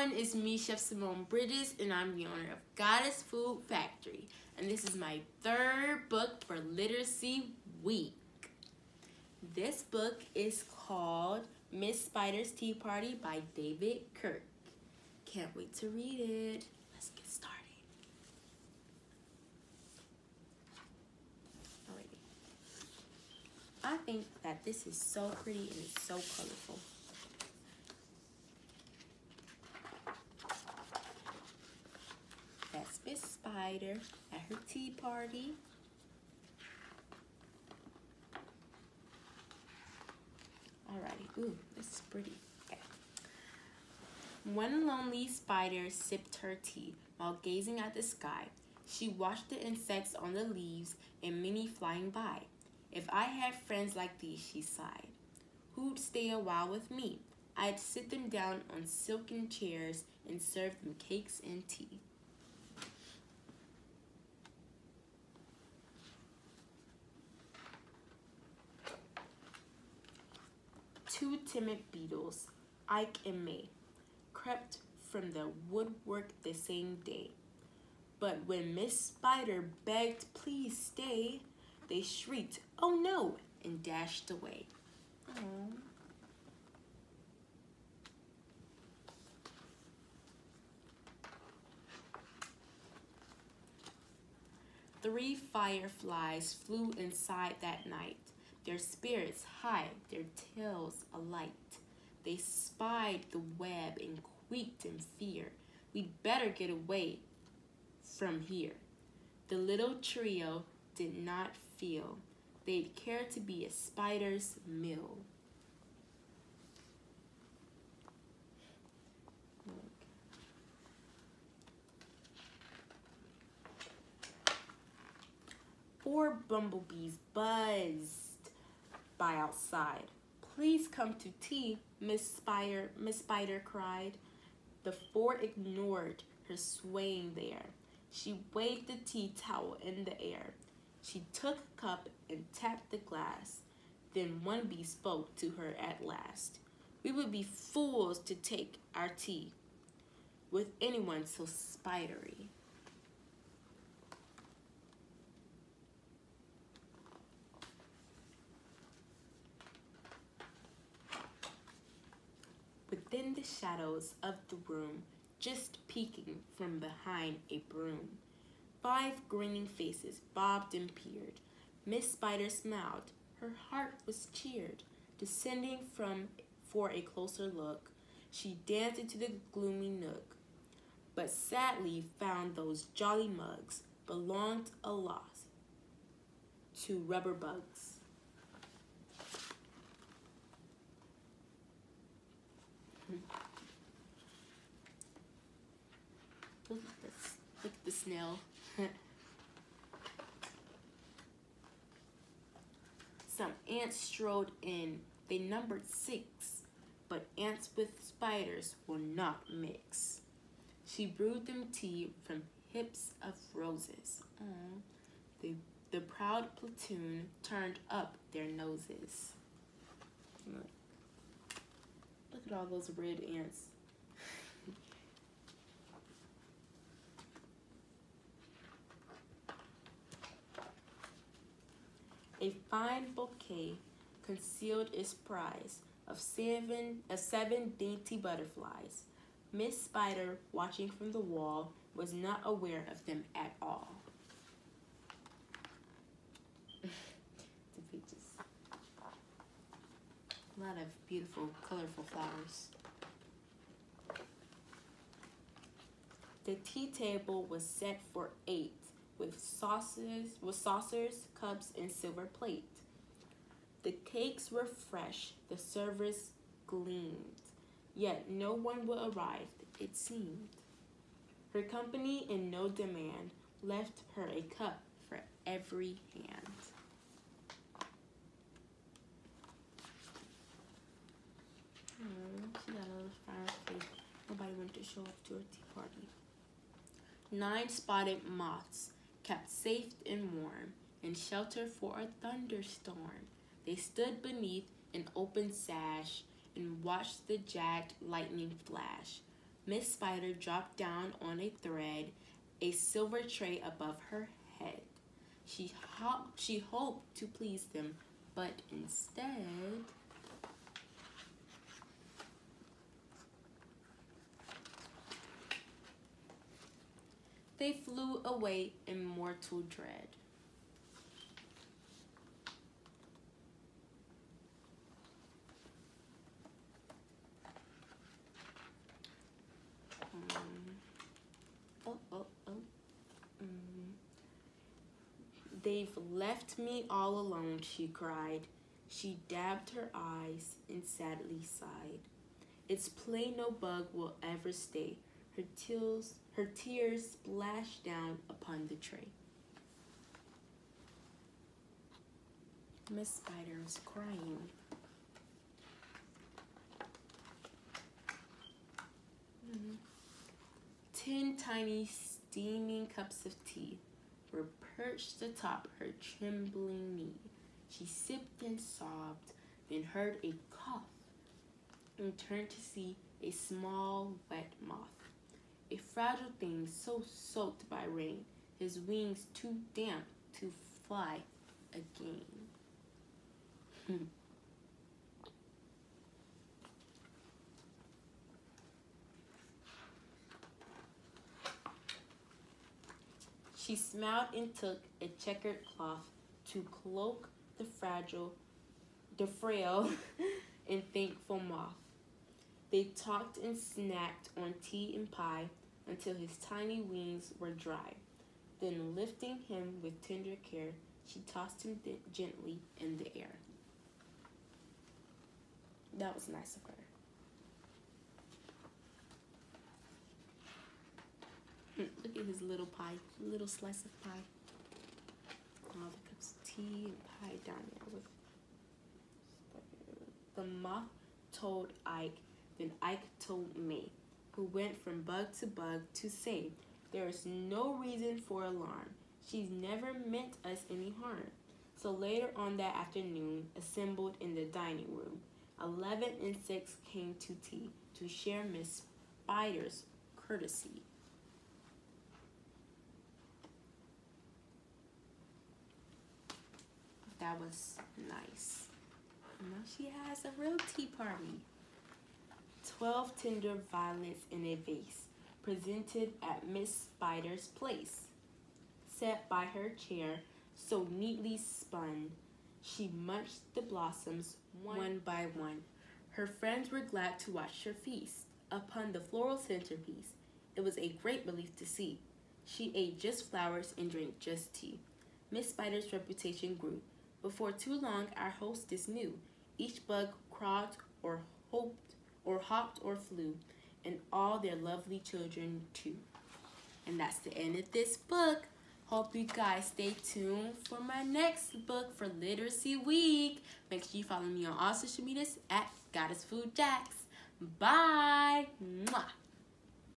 everyone, it's me, Chef Simone Bridges, and I'm the owner of Goddess Food Factory. And this is my third book for Literacy Week. This book is called Miss Spider's Tea Party by David Kirk. Can't wait to read it. Let's get started. Alrighty. I think that this is so pretty and it's so colorful. That's Miss Spider at her tea party. Alrighty, ooh, this is pretty. Okay. One lonely spider sipped her tea while gazing at the sky. She watched the insects on the leaves and many flying by. If I had friends like these, she sighed, who'd stay a while with me? I'd sit them down on silken chairs and serve them cakes and tea. Two timid beetles, Ike and May, crept from the woodwork the same day. But when Miss Spider begged, "Please stay," they shrieked, "Oh no," and dashed away. Aww. Three fireflies flew inside that night, their spirits high, their tails alight. They spied the web and quaked in fear. We'd better get away from here. The little trio did not feel they'd care to be a spider's meal. Four bumblebees buzzed by outside. "Please come to tea," Miss Spider cried. The four ignored her swaying there. She waved the tea towel in the air. She took a cup and tapped the glass. Then one bee spoke to her at last. "We would be fools to take our tea with anyone so spidery." Within the shadows of the room, just peeking from behind a broom, 5 grinning faces bobbed and peered. Miss Spider smiled. Her heart was cheered. Descending for a closer look, she danced into the gloomy nook, but sadly found those jolly mugs belonged alas to rubber bugs. Look at this. Look at the snail. Some ants strolled in. They numbered 6, but ants with spiders will not mix. She brewed them tea from hips of roses. Aww. The proud platoon turned up their noses. Look at all those red ants. A fine bouquet concealed its prize of 7 dainty butterflies. Miss Spider, watching from the wall, was not aware of them at all. The peaches. A lot of beautiful, colorful flowers. The tea table was set for 8. With saucers, cups, and silver plate. The cakes were fresh, the servers gleamed, yet no one would arrive, it seemed. Her company in no demand left her a cup for every hand. She got a little fireplace. Nobody went to show up to her tea party. 9 spotted moths, kept safe and warm, in shelter for a thunderstorm. They stood beneath an open sash and watched the jagged lightning flash. Miss Spider dropped down on a thread, a silver tray above her head. She hoped to please them, but instead... they flew away in mortal dread. They've left me all alone, she cried. She dabbed her eyes and sadly sighed. It's plain no bug will ever stay. Her tears splashed down upon the tray. Miss Spider is crying. Mm-hmm. 10 tiny steaming cups of tea were perched atop her trembling knee. She sipped and sobbed, then heard a cough and turned to see a small wet moth. A fragile thing so soaked by rain, his wings too damp to fly again. She smiled and took a checkered cloth to cloak the frail and thankful moth. They talked and snacked on tea and pie until his tiny wings were dry. Then, lifting him with tender care, she tossed him gently in the air. That was nice of her. Look at his little pie, little slice of pie. All the cups of tea and pie down there with. The moth told Ike, then Ike told May, who went from bug to bug to say, there is no reason for alarm. She's never meant us any harm. So later on that afternoon, assembled in the dining room, 11 and 6 came to tea to share Miss Spider's courtesy. That was nice. Now she has a real tea party. 12 tender violets in a vase, presented at Miss Spider's place. Set by her chair, so neatly spun, she munched the blossoms one by one. Her friends were glad to watch her feast upon the floral centerpiece. It was a great relief to see. She ate just flowers and drank just tea. Miss Spider's reputation grew. Before too long, our hostess knew. Each bug crawled or hopped or flew, and all their lovely children too. And that's the end of this book. Hope you guys stay tuned for my next book for Literacy Week. Make sure you follow me on all social medias at Goddess Food Jacks. Bye! Mwah.